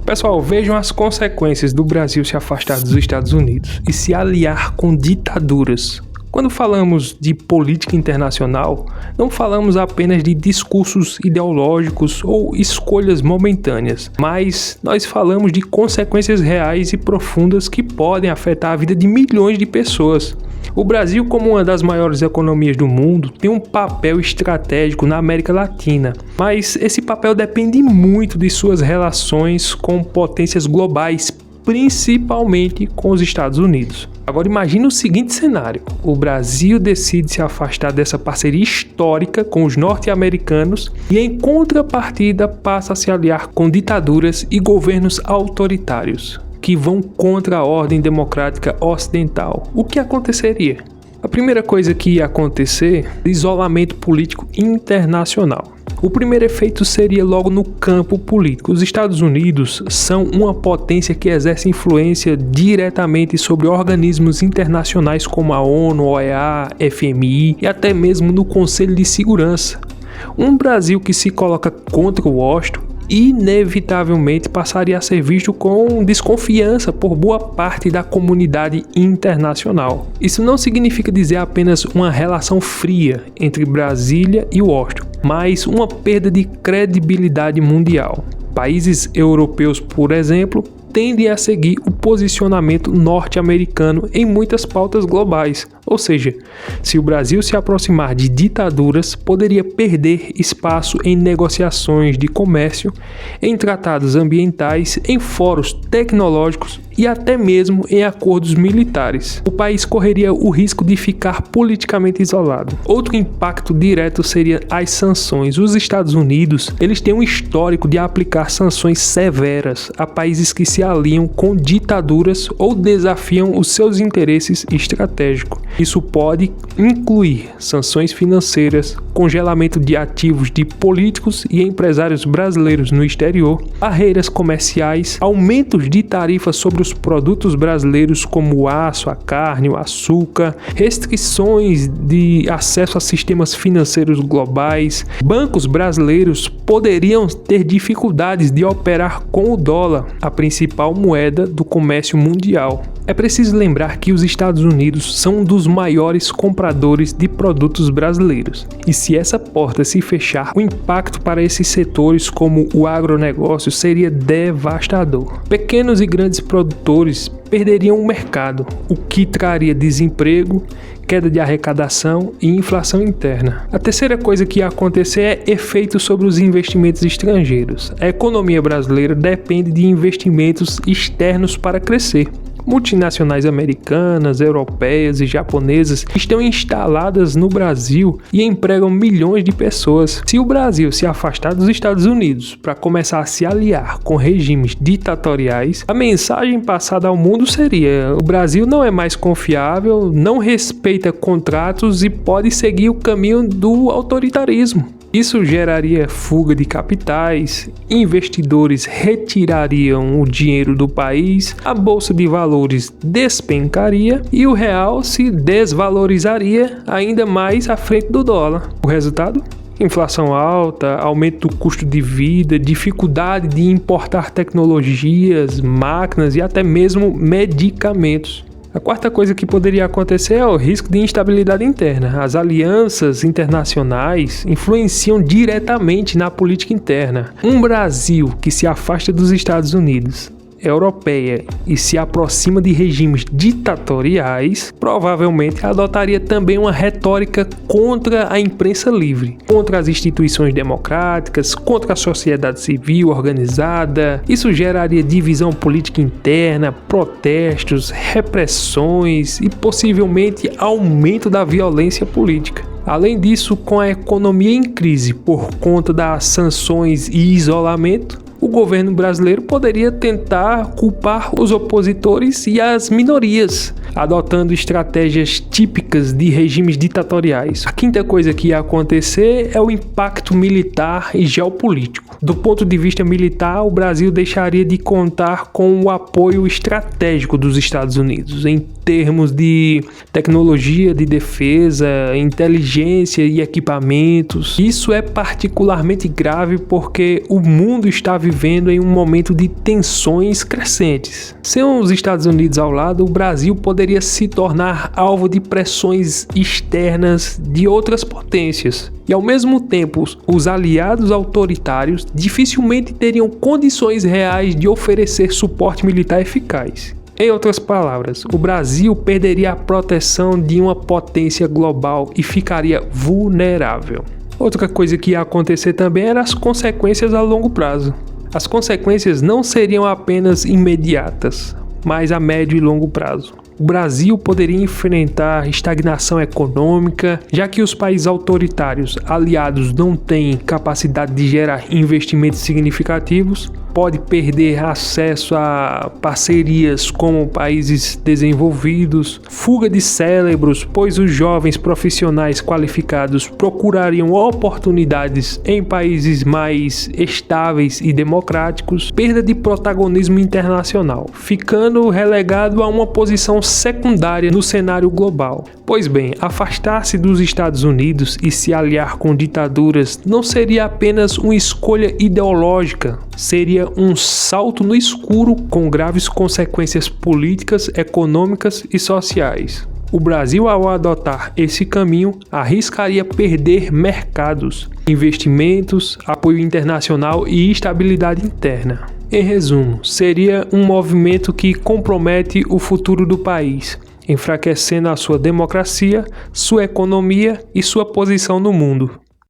Pessoal, vejam as consequências do Brasil se afastar dos Estados Unidos e se aliar com ditaduras. Quando falamos de política internacional, não falamos apenas de discursos ideológicos ou escolhas momentâneas, mas nós falamos de consequências reais e profundas que podem afetar a vida de milhões de pessoas. O Brasil, como uma das maiores economias do mundo, tem um papel estratégico na América Latina, mas esse papel depende muito de suas relações com potências globais, principalmente com os Estados Unidos. Agora imagine o seguinte cenário: o Brasil decide se afastar dessa parceria histórica com os norte-americanos e em contrapartida passa a se aliar com ditaduras e governos autoritários que vão contra a ordem democrática ocidental. O que aconteceria? A primeira coisa que ia acontecer é isolamento político internacional. O primeiro efeito seria logo no campo político. Os Estados Unidos são uma potência que exerce influência diretamente sobre organismos internacionais como a ONU, OEA, FMI e até mesmo no Conselho de Segurança. Um Brasil que se coloca contra Washington inevitavelmente passaria a ser visto com desconfiança por boa parte da comunidade internacional. Isso não significa dizer apenas uma relação fria entre Brasília e Washington, mas uma perda de credibilidade mundial. Países europeus, por exemplo, tendem a seguir o posicionamento norte-americano em muitas pautas globais. Ou seja, se o Brasil se aproximar de ditaduras, poderia perder espaço em negociações de comércio, em tratados ambientais, em fóruns tecnológicos e até mesmo em acordos militares. O país correria o risco de ficar politicamente isolado. Outro impacto direto seria as sanções. Os Estados Unidos, eles têm um histórico de aplicar sanções severas a países que se aliam com ditaduras ou desafiam os seus interesses estratégicos. Isso pode incluir sanções financeiras, congelamento de ativos de políticos e empresários brasileiros no exterior, barreiras comerciais, aumentos de tarifas sobre os produtos brasileiros como o aço, a carne, o açúcar, restrições de acesso a sistemas financeiros globais. Bancos brasileiros poderiam ter dificuldades de operar com o dólar, a principal moeda do comércio mundial. É preciso lembrar que os Estados Unidos são um dos maiores compradores de produtos brasileiros. E se essa porta se fechar, o impacto para esses setores como o agronegócio seria devastador. Pequenos e grandes produtores perderiam o mercado, o que traria desemprego, queda de arrecadação e inflação interna. A terceira coisa que ia acontecer é efeito sobre os investimentos estrangeiros. A economia brasileira depende de investimentos externos para crescer. Multinacionais americanas, europeias e japonesas estão instaladas no Brasil e empregam milhões de pessoas. Se o Brasil se afastar dos Estados Unidos para começar a se aliar com regimes ditatoriais, a mensagem passada ao mundo seria: o Brasil não é mais confiável, não respeita contratos e pode seguir o caminho do autoritarismo. Isso geraria fuga de capitais, investidores retirariam o dinheiro do país, a bolsa de valores despencaria e o real se desvalorizaria ainda mais à frente do dólar. O resultado? Inflação alta, aumento do custo de vida, dificuldade de importar tecnologias, máquinas e até mesmo medicamentos. A quarta coisa que poderia acontecer é o risco de instabilidade interna. As alianças internacionais influenciam diretamente na política interna. Um Brasil que se afasta dos Estados Unidos, europeia e se aproxima de regimes ditatoriais, provavelmente adotaria também uma retórica contra a imprensa livre, contra as instituições democráticas, contra a sociedade civil organizada. Isso geraria divisão política interna, protestos, repressões e possivelmente aumento da violência política. Além disso, com a economia em crise por conta das sanções e isolamento, o governo brasileiro poderia tentar culpar os opositores e as minorias, adotando estratégias típicas de regimes ditatoriais. A quinta coisa que ia acontecer é o impacto militar e geopolítico. Do ponto de vista militar, o Brasil deixaria de contar com o apoio estratégico dos Estados Unidos em termos de tecnologia de defesa, inteligência e equipamentos. Isso é particularmente grave porque o mundo está vivendo vivendo em um momento de tensões crescentes. Sem os Estados Unidos ao lado, o Brasil poderia se tornar alvo de pressões externas de outras potências. E ao mesmo tempo, os aliados autoritários dificilmente teriam condições reais de oferecer suporte militar eficaz. Em outras palavras, o Brasil perderia a proteção de uma potência global e ficaria vulnerável. Outra coisa que ia acontecer também eram as consequências a longo prazo. As consequências não seriam apenas imediatas, mas a médio e longo prazo. O Brasil poderia enfrentar estagnação econômica, já que os países autoritários aliados não têm capacidade de gerar investimentos significativos, pode perder acesso a parcerias com países desenvolvidos, fuga de cérebros, pois os jovens profissionais qualificados procurariam oportunidades em países mais estáveis e democráticos, perda de protagonismo internacional, ficando relegado a uma posição secundária no cenário global. Pois bem, afastar-se dos Estados Unidos e se aliar com ditaduras não seria apenas uma escolha ideológica, seria um salto no escuro com graves consequências políticas, econômicas e sociais. O Brasil, ao adotar esse caminho, arriscaria perder mercados, investimentos, apoio internacional e estabilidade interna. Em resumo, seria um movimento que compromete o futuro do país, enfraquecendo a sua democracia, sua economia e sua posição no mundo.